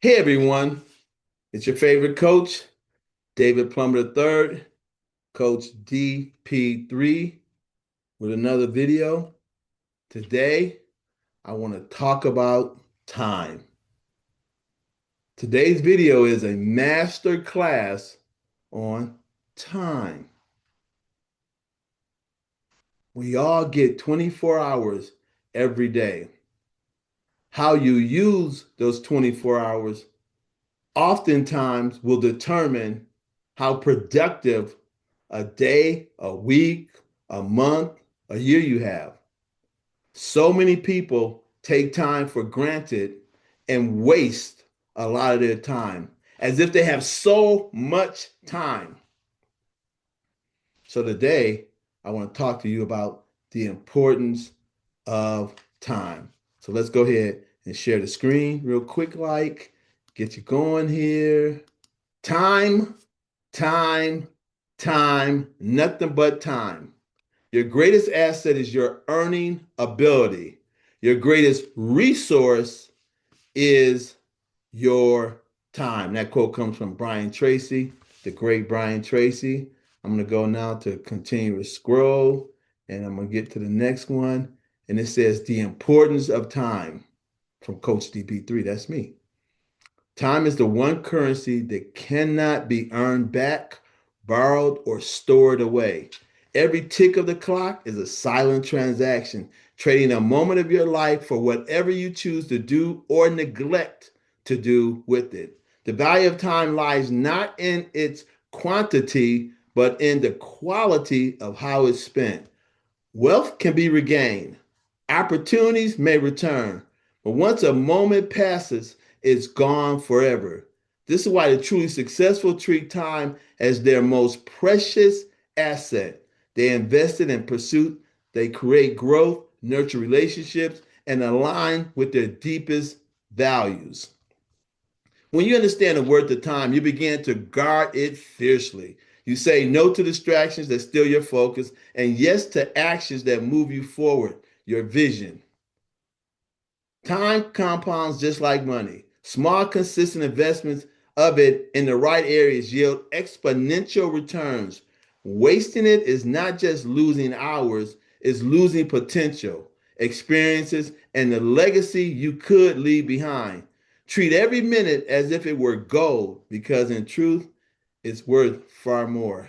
Hey everyone, it's your favorite coach, David Plummer III, Coach DP3, with another video. Today, I want to talk about time. Today's video is a master class on time. We all get 24 hours every day. How you use those 24 hours oftentimes will determine how productive a day, a week, a month, a year you have. So many people take time for granted and waste a lot of their time as if they have so much time. So today, I want to talk to you about the importance of time. So let's go ahead and share the screen real quick, get you going here. Time, time, time, nothing but time. Your greatest asset is your earning ability. Your greatest resource is your time. That quote comes from Brian Tracy, the great Brian Tracy. I'm going to go now to continue to scroll, and I'm going to get to the next one. And it says, the importance of time, from Coach DP3. That's me. Time is the one currency that cannot be earned back, borrowed, or stored away. Every tick of the clock is a silent transaction, trading a moment of your life for whatever you choose to do or neglect to do with it. The value of time lies not in its quantity, but in the quality of how it's spent. Wealth can be regained, opportunities may return, but once a moment passes, it's gone forever. This is why the truly successful treat time as their most precious asset. They invest it in pursuit, they create growth, nurture relationships, and align with their deepest values. When you understand the worth of time, you begin to guard it fiercely. You say no to distractions that steal your focus and yes to actions that move you forward, your vision. Time compounds just like money. Small, consistent investments of it in the right areas yield exponential returns. Wasting it is not just losing hours, it's losing potential, experiences, and the legacy you could leave behind. Treat every minute as if it were gold, because in truth, it's worth far more.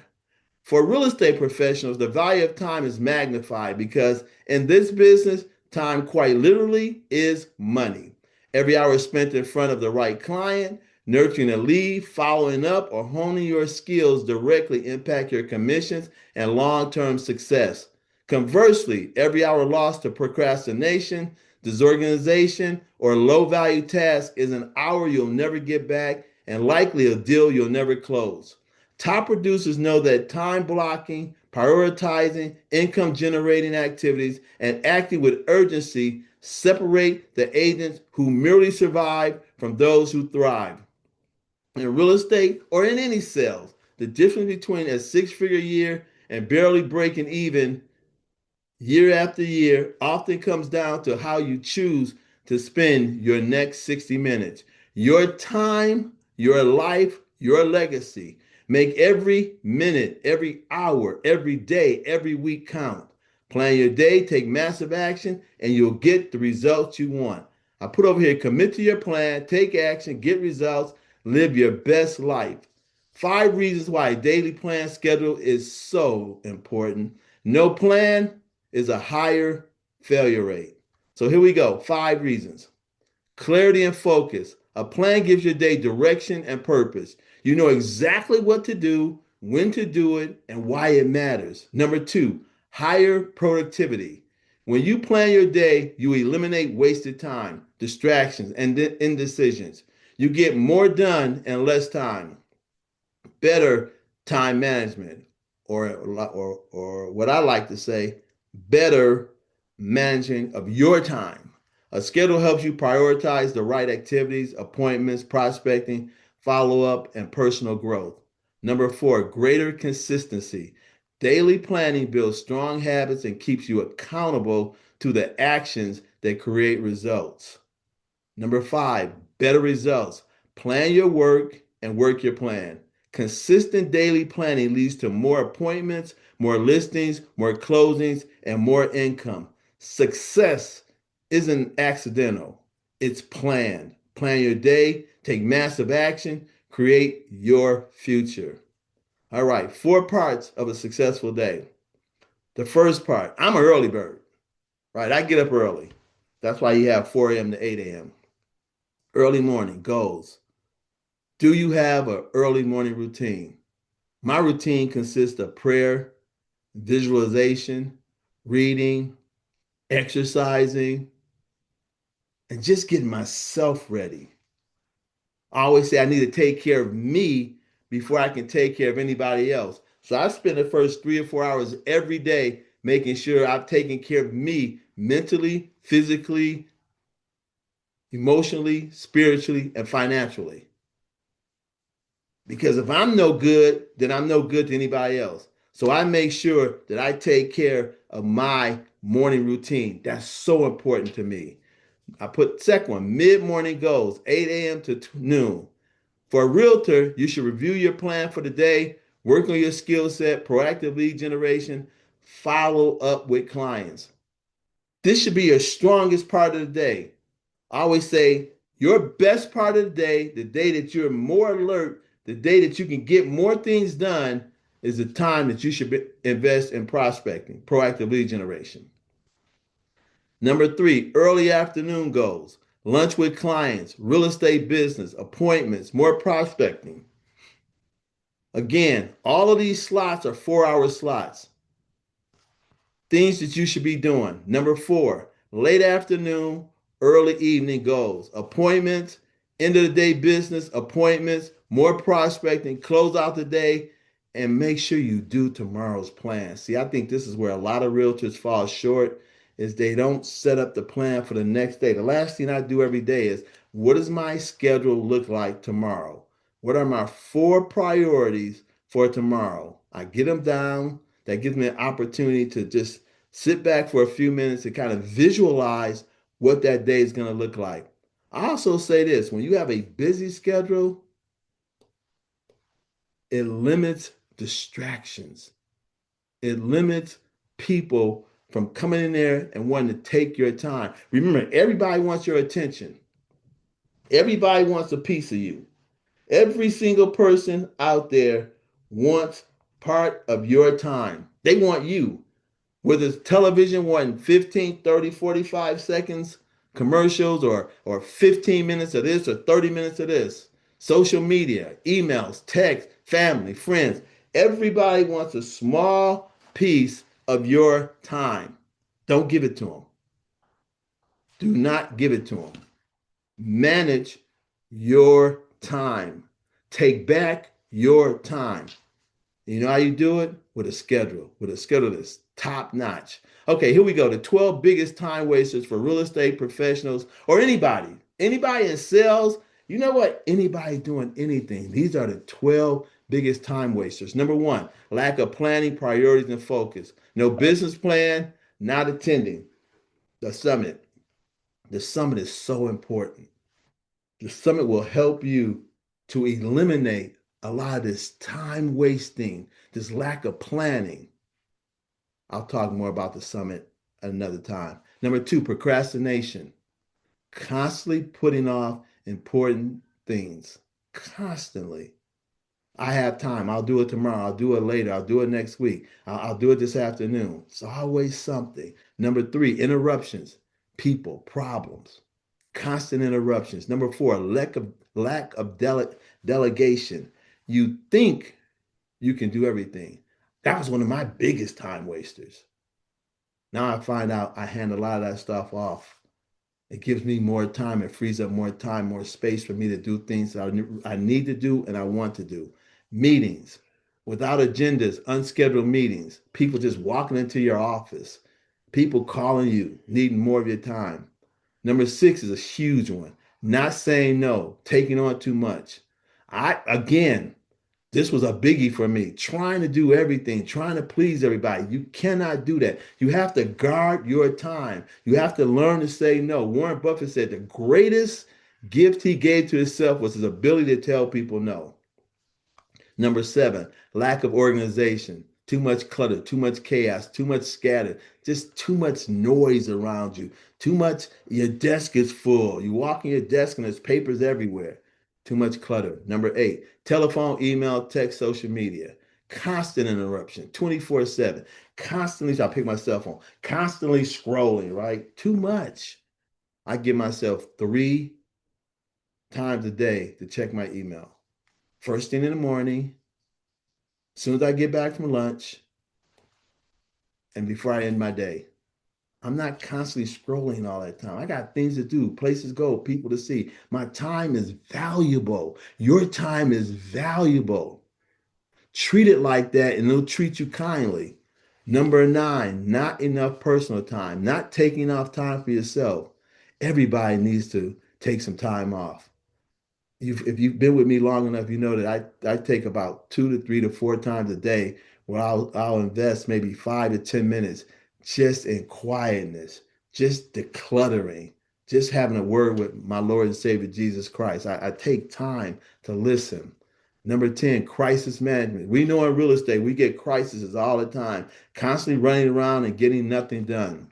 For real estate professionals, the value of time is magnified because in this business, time quite literally is money. Every hour spent in front of the right client, nurturing a lead, following up, or honing your skills directly impact your commissions and long-term success. Conversely, every hour lost to procrastination, disorganization, or low-value tasks is an hour you'll never get back and likely a deal you'll never close. Top producers know that time blocking, prioritizing, income generating activities, and acting with urgency separate the agents who merely survive from those who thrive. In real estate or in any sales, the difference between a six-figure year and barely breaking even year after year often comes down to how you choose to spend your next 60 minutes. Your time, your life, your legacy. Make every minute, every hour, every day, every week count. Plan your day, take massive action, and you'll get the results you want. I put over here, commit to your plan, take action, get results, live your best life. 5 reasons why a daily plan schedule is so important. No plan is a higher failure rate. So here we go. 5 reasons. Clarity and focus. A plan gives your day direction and purpose. You know exactly what to do, when to do it, and why it matters. Number 2, higher productivity. When you plan your day, you eliminate wasted time, distractions, and indecisions. You get more done in less time. Better time management, or what I like to say, better managing of your time. A schedule helps you prioritize the right activities, appointments, prospecting, follow up, and personal growth. Number 4, greater consistency. Daily planning builds strong habits and keeps you accountable to the actions that create results. Number 5, better results. Plan your work and work your plan. Consistent daily planning leads to more appointments, more listings, more closings, and more income. Success isn't accidental, it's planned. Plan your day, take massive action, create your future. All right, 4 parts of a successful day. The first part, I'm an early bird, right? I get up early. That's why you have 4 a.m. to 8 a.m. Early morning goals. Do you have an early morning routine? My routine consists of prayer, visualization, reading, exercising, and just getting myself ready. I always say I need to take care of me before I can take care of anybody else. So I spend the first 3 or 4 hours every day making sure I've taken care of me mentally, physically, emotionally, spiritually, and financially. Because if I'm no good, then I'm no good to anybody else. So I make sure that I take care of my morning routine. That's so important to me. I put second one, mid-morning goals, 8 a.m. to noon. For a realtor, you should review your plan for the day, work on your skill set, proactive lead generation, follow up with clients. This should be your strongest part of the day. I always say your best part of the day that you're more alert, the day that you can get more things done, is the time that you should invest in prospecting, proactive lead generation. Number 3, early afternoon goals, lunch with clients, real estate business, appointments, more prospecting. Again, all of these slots are 4-hour slots. Things that you should be doing. Number 4, late afternoon, early evening goals, appointments, end of the day business, appointments, more prospecting, close out the day, and make sure you do tomorrow's plan. See, I think this is where a lot of realtors fall short is they don't set up the plan for the next day. The last thing I do every day is, what does my schedule look like tomorrow? What are my 4 priorities for tomorrow? I get them down. That gives me an opportunity to just sit back for a few minutes and kind of visualize what that day is going to look like. I also say this, when you have a busy schedule, it limits distractions. It limits people from coming in there and wanting to take your time. Remember, everybody wants your attention. Everybody wants a piece of you. Every single person out there wants part of your time. They want you. Whether it's television wanting 15, 30, 45 seconds commercials or 15 minutes of this or 30 minutes of this. Social media, emails, text, family, friends. Everybody wants a small piece of your time. Don't give it to them. Do not give it to them. Manage your time. Take back your time. You know how you do it? With a schedule that's top notch. Okay, here we go. The 12 biggest time wasters for real estate professionals or anybody. Anybody in sales, you know what? Anybody doing anything. These are the 12 biggest time wasters. Number 1, lack of planning, priorities, and focus. No business plan, not attending the summit. The summit is so important. The summit will help you to eliminate a lot of this time wasting, this lack of planning. I'll talk more about the summit another time. Number 2, procrastination. Constantly putting off important things. Constantly. I have time. I'll do it tomorrow. I'll do it later. I'll do it next week. I'll do it this afternoon. It's always something. Number 3, interruptions. People, problems. Constant interruptions. Number 4, lack of delegation. You think you can do everything. That was one of my biggest time wasters. Now I find out I hand a lot of that stuff off. It gives me more time. It frees up more time, more space for me to do things that I need to do and I want to do. Meetings without agendas, unscheduled meetings, people just walking into your office, people calling you, needing more of your time. Number 6 is a huge one. Not saying no, taking on too much. Again, this was a biggie for me. Trying to do everything, trying to please everybody. You cannot do that. You have to guard your time. You have to learn to say no. Warren Buffett said the greatest Gift he gave to himself was his ability to tell people no. Number seven, lack of organization. Too much clutter, too much chaos, too much scattered, just too much noise around you. Too much, your desk is full. You walk in your desk and there's papers everywhere. Too much clutter. Number eight, telephone, email, text, social media. Constant interruption, 24/7. Constantly, I pick my cell phone, constantly scrolling, right? Too much. I give myself 3 times a day to check my email. First thing in the morning, as soon as I get back from lunch, and before I end my day. I'm not constantly scrolling all that time. I got things to do, places to go, people to see. My time is valuable. Your time is valuable. Treat it like that and it'll treat you kindly. Number nine, not enough personal time, not taking enough time for yourself. Everybody needs to take some time off. If you've been with me long enough, you know that I take about 2 to 3 to 4 times a day where I'll invest maybe 5 to 10 minutes just in quietness, just decluttering, just having a word with my Lord and Savior Jesus Christ. I take time to listen. Number 10, crisis management. We know in real estate, we get crises all the time, constantly running around and getting nothing done.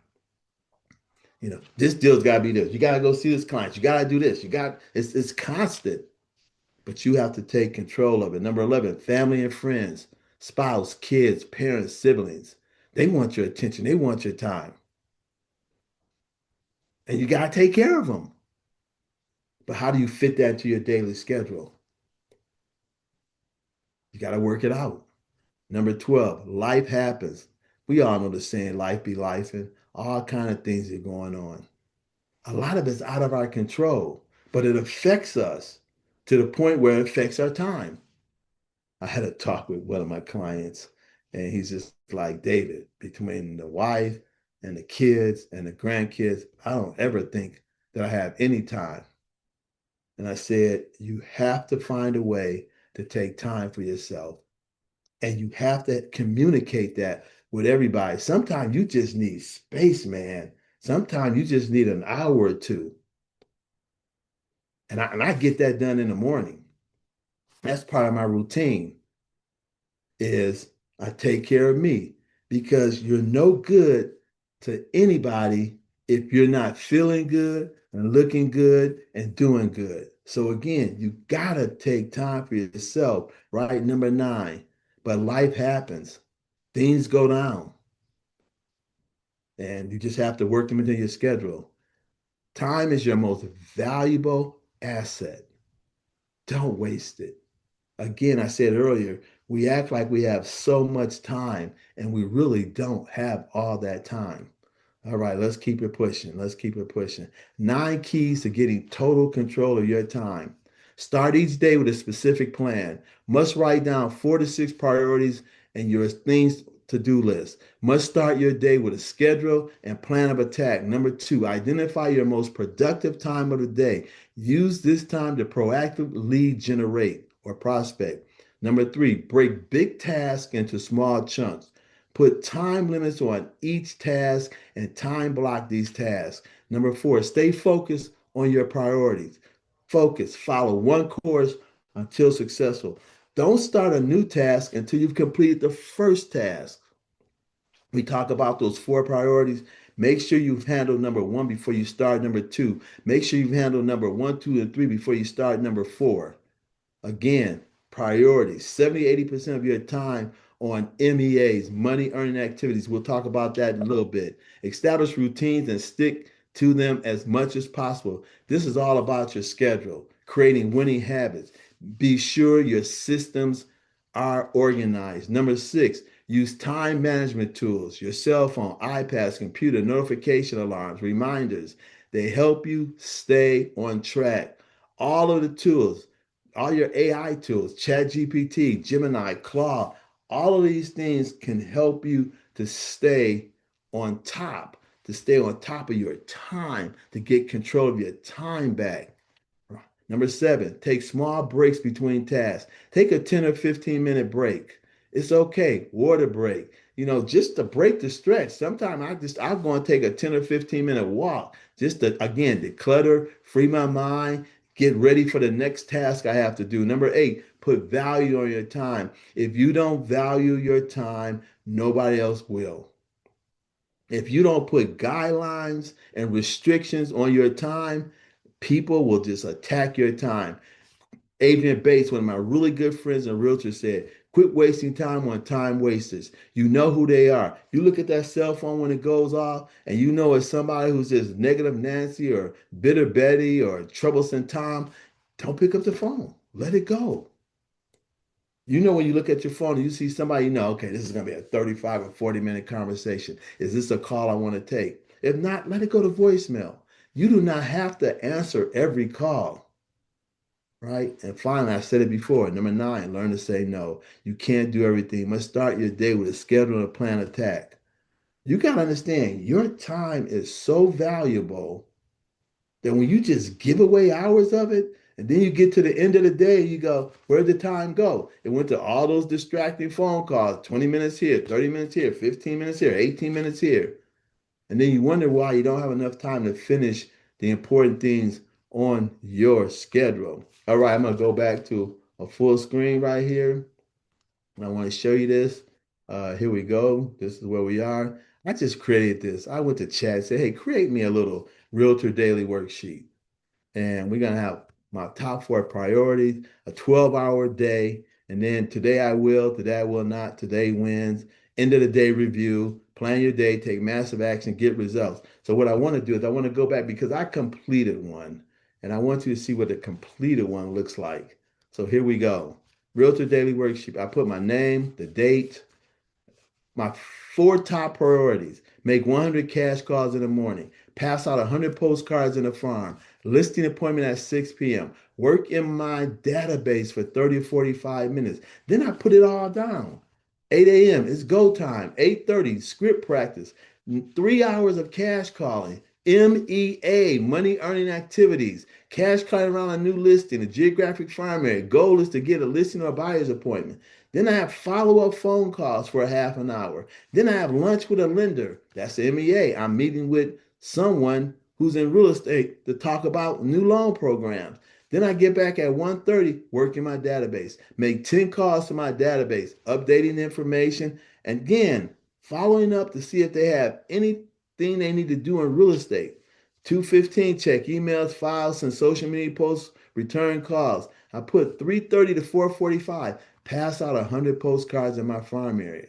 This deal's got to be this. You got to go see this client. You got to do this. It's constant, but you have to take control of it. Number 11, family and friends, spouse, kids, parents, siblings. They want your attention. They want your time. And you got to take care of them. But how do you fit that into your daily schedule? You got to work it out. Number 12, life happens. We all know the saying, life be life, and all kind of things are going on. A lot of it's out of our control, but it affects us to the point where it affects our time. I had a talk with one of my clients, and he's just like, David, between the wife and the kids and the grandkids, I don't ever think that I have any time. And I said, you have to find a way to take time for yourself. And you have to communicate that with everybody. Sometimes you just need space, man. Sometimes you just need an hour or two. And I get that done in the morning. That's part of my routine is I take care of me because you're no good to anybody if you're not feeling good and looking good and doing good. So again, you gotta take time for yourself, right? Number 9. But life happens. Things go down. And you just have to work them into your schedule. Time is your most valuable asset. Don't waste it. Again, I said earlier, we act like we have so much time and we really don't have all that time. All right, let's keep it pushing. Let's keep it pushing. 9 keys to getting total control of your time. Start each day with a specific plan. Must write down 4 to 6 priorities and your things to-do list. Must start your day with a schedule and plan of attack. Number 2, identify your most productive time of the day. Use this time to proactively generate or prospect. Number 3, break big tasks into small chunks. Put time limits on each task and time block these tasks. Number 4, stay focused on your priorities. Focus, follow one course until successful. Don't start a new task until you've completed the first task. We talk about those 4 priorities. Make sure you've handled number 1 before you start number 2. Make sure you've handled number 1, 2, and 3 before you start number 4. Again, priorities, 70-80% of your time on MEAs, money earning activities. We'll talk about that in a little bit. Establish routines and stick to them as much as possible. This is all about your schedule, creating winning habits. Be sure your systems are organized. Number 6, use time management tools, your cell phone, iPads, computer, notification alarms, reminders. They help you stay on track. All of the tools, all your AI tools, ChatGPT, Gemini, Claude, all of these things can help you to stay on top, of your time, to get control of your time back. Number 7, take small breaks between tasks. Take a 10 or 15-minute break. It's okay. Water break. Just to break the stretch. Sometimes I'll go and take a 10 or 15-minute walk just to, again, declutter, free my mind, Get ready for the next task I have to do. Number 8, put value on your time. If you don't value your time, nobody else will. If you don't put guidelines and restrictions on your time, people will just attack your time. Adrian Bates, one of my really good friends and realtors, said, quit wasting time on time wasters. You know who they are. You look at that cell phone when it goes off, and you know it's somebody who's just negative Nancy or bitter Betty or troublesome Tom. Don't pick up the phone. Let it go. You know, when you look at your phone and you see somebody, you know, okay, this is going to be a 35 or 40-minute conversation. Is this a call I want to take? If not, let it go to voicemail. You do not have to answer every call, right? And finally, I said it before, number 9, learn to say no. You can't do everything. You must start your day with a schedule and a plan attack. You got to understand, your time is so valuable that when you just give away hours of it, and then you get to the end of the day, you go, where'd the time go? It went to all those distracting phone calls, 20 minutes here, 30 minutes here, 15 minutes here, 18 minutes here. And then you wonder why you don't have enough time to finish the important things on your schedule. All right, I'm going to go back to a full screen right here. I want to show you this. Here we go. This is where we are. I just created this. I went to chat and said, hey, create me a little Realtor Daily worksheet. And we're going to have my top 4 priorities, a 12-hour day, and then today I will, today I will not, today wins, end of the day review, plan your day, take massive action, get results. So what I want to do is I want to go back because I completed one, and I want you to see what the completed one looks like. So here we go. Realtor Daily Worksheet. I put my name, the date, my 4 top priorities: make 100 cash calls in the morning, pass out 100 postcards in the farm, listing appointment at 6 p.m., work in my database for 30 or 45 minutes. Then I put it all down. 8 a.m. it's go time. 8:30 script practice. 3 hours of cash calling. MEA, money earning activities. Cash calling around a new listing, a geographic farm area. Goal is to get a listing or a buyer's appointment. Then I have follow-up phone calls for a half an hour. Then I have lunch with a lender. That's the MEA. I'm meeting with someone who's in real estate to talk about new loan programs. Then I get back at 1:30, work in my database, make 10 calls to my database, updating information, and again, following up to see if they have anything they need to do in real estate. 2:15, check emails, files, and social media posts, return calls. I put 3:30 to 4:45, pass out 100 postcards in my farm area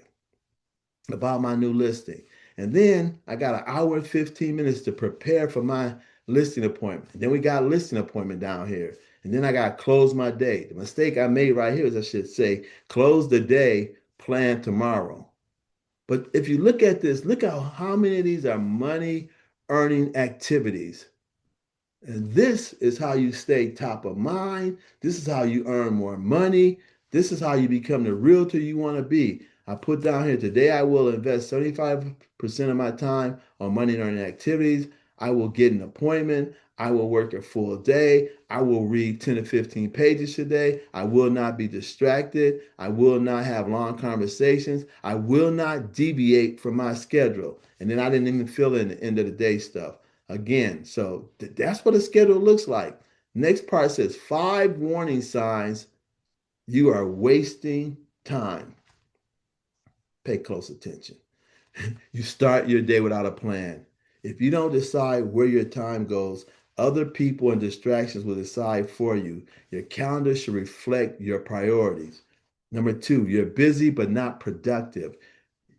about my new listing. And then I got an hour and 15 minutes to prepare for my listing appointment. And then we got a listing appointment down here. And then I got to close my day. The mistake I made right here is I should say, close the day, plan tomorrow. But if you look at this, look at how many of these are money earning activities. And this is how you stay top of mind. This is how you earn more money. This is how you become the realtor you want to be. I put down here, today I will invest 75% of my time on money earning activities. I will get an appointment. I will work a full day. I will read 10 to 15 pages today. I will not be distracted. I will not have long conversations. I will not deviate from my schedule. And then I didn't even fill in the end of the day stuff. Again, so that's what a schedule looks like. Next part says 5 warning signs you are wasting time. Pay close attention. You start your day without a plan. If you don't decide where your time goes, other people and distractions will decide for you. Your calendar should reflect your priorities. Number 2, you're busy but not productive.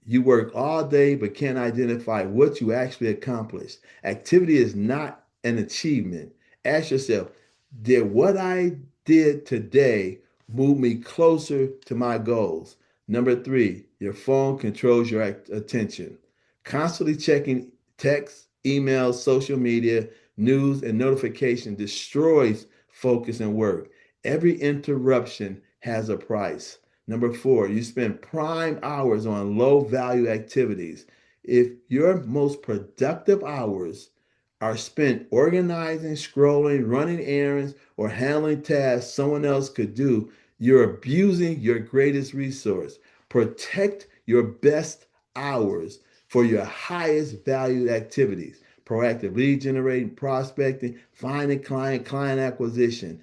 You work all day but can't identify what you actually accomplished. Activity is not an achievement. Ask yourself, did what I did today move me closer to my goals? Number 3, your phone controls your attention. Constantly checking texts, emails, social media, news, and notification destroys focus and work. Every interruption has a price. Number 4, you spend prime hours on low value activities. If your most productive hours are spent organizing, scrolling, running errands, or handling tasks someone else could do, you're abusing your greatest resource. Protect your best hours for your highest valued activities. proactive lead generating, prospecting, finding client acquisition.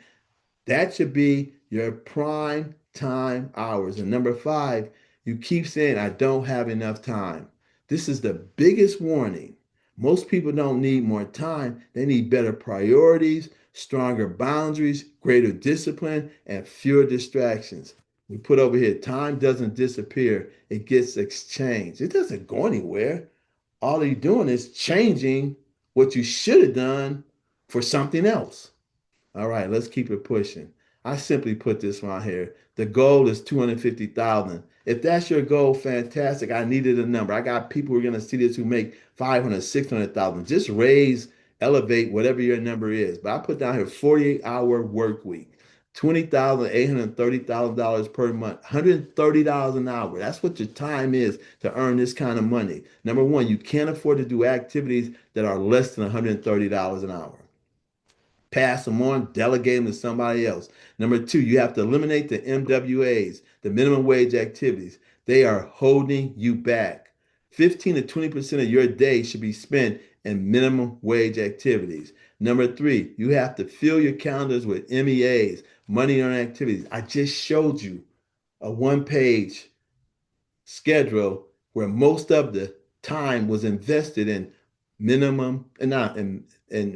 That should be your prime time hours. And number 5, you keep saying, I don't have enough time. This is the biggest warning. Most people don't need more time. They need better priorities, stronger boundaries, greater discipline, and fewer distractions. We put over here, time doesn't disappear. It gets exchanged. It doesn't go anywhere. All you're doing is changing what you should have done for something else. All right, let's keep it pushing. I simply put this one here. The goal is 250,000. If that's your goal, fantastic. I needed a number. I got people who are going to see this who make 500, 600,000. Just raise, elevate whatever your number is. But I put down here 48-hour work week. $20,830,000 per month, $130 an hour. That's what your time is to earn this kind of money. Number one, you can't afford to do activities that are less than $130 an hour. Pass them on, delegate them to somebody else. Number 2, you have to eliminate the MWAs, the minimum wage activities. They are holding you back. 15 to 20% of your day should be spent in minimum wage activities. Number 3, you have to fill your calendars with MEAs, money earning activities. I just showed you a one-page schedule where most of the time was invested in minimum and not in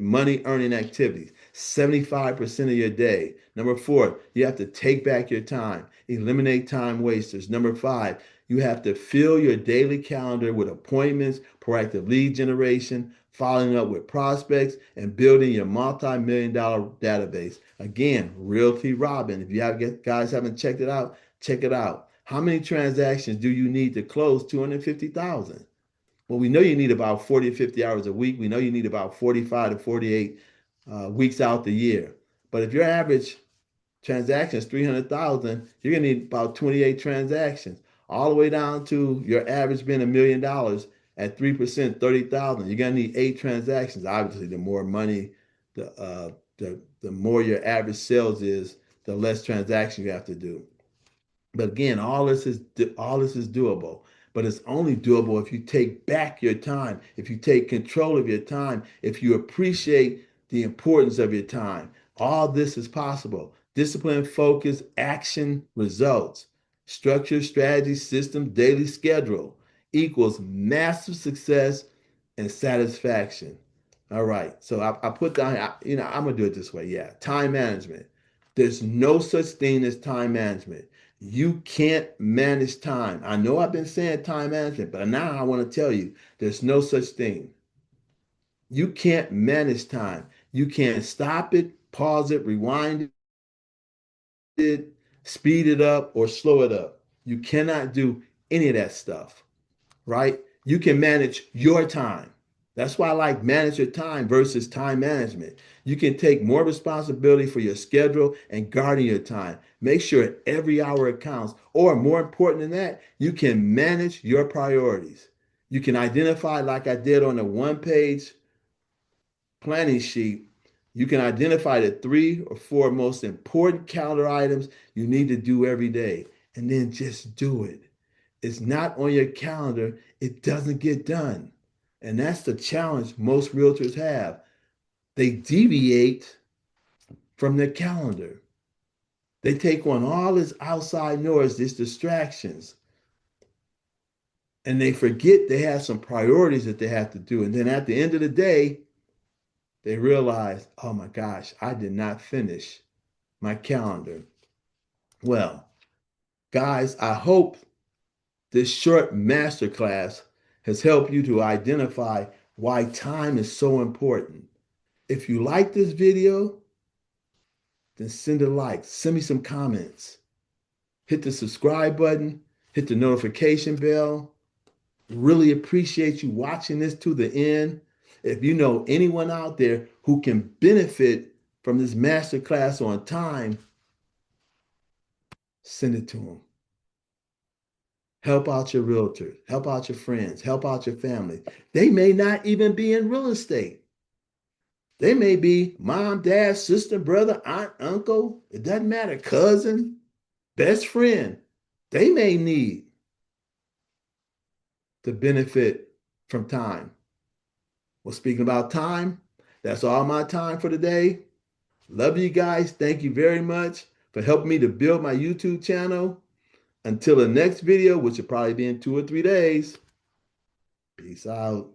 money earning activities. 75% of your day. Number 4, you have to take back your time, eliminate time wasters. Number 5, you have to fill your daily calendar with appointments, proactive lead generation, following up with prospects, and building your multi-million-dollar database. Again, Realty Robin. If you guys haven't checked it out, check it out. How many transactions do you need to close 250,000? Well, we know you need about 40 to 50 hours a week. We know you need about 45 to 48 weeks out the year. But if your average transaction is 300,000, you're going to need about 28 transactions, all the way down to your average being $1 million at 3%, 30,000. You're going to need 8 transactions. Obviously, the more money, the more your average sales is, the less transactions you have to do. But again, all this is doable. But it's only doable if you take back your time, if you take control of your time, if you appreciate the importance of your time. All this is possible. Discipline, focus, action, results. Structure, strategy, system, daily schedule equals massive success and satisfaction. All right. So I put down, I'm going to do it this way. Yeah. Time management. There's no such thing as time management. You can't manage time. I know I've been saying time management, but now I want to tell you there's no such thing. You can't manage time. You can't stop it, pause it, rewind it, speed it up, or slow it up. You cannot do any of that stuff, right? You can manage your time. That's why I like manage your time versus time management. You can take more responsibility for your schedule and guarding your time. Make sure every hour counts. Or more important than that, you can manage your priorities. You can identify, like I did on the one-page planning sheet, you can identify the 3 or 4 most important calendar items you need to do every day, and then just do it. It's not on your calendar, it doesn't get done. And that's the challenge most realtors have. They deviate from their calendar. They take on all this outside noise, these distractions, and they forget they have some priorities that they have to do. And then at the end of the day, they realize, oh my gosh, I did not finish my calendar. Well, guys, I hope this short masterclass has helped you to identify why time is so important. If you like this video, then send a like, send me some comments, hit the subscribe button, hit the notification bell. Really appreciate you watching this to the end. If you know anyone out there who can benefit from this masterclass on time, send it to them. Help out your realtors, help out your friends, help out your family. They may not even be in real estate. They may be mom, dad, sister, brother, aunt, uncle. It doesn't matter. Cousin, best friend. They may need to benefit from time. Well, speaking about time, that's all my time for today. Love you guys. Thank you very much for helping me to build my YouTube channel. Until the next video, which will probably be in 2 or 3 days. Peace out.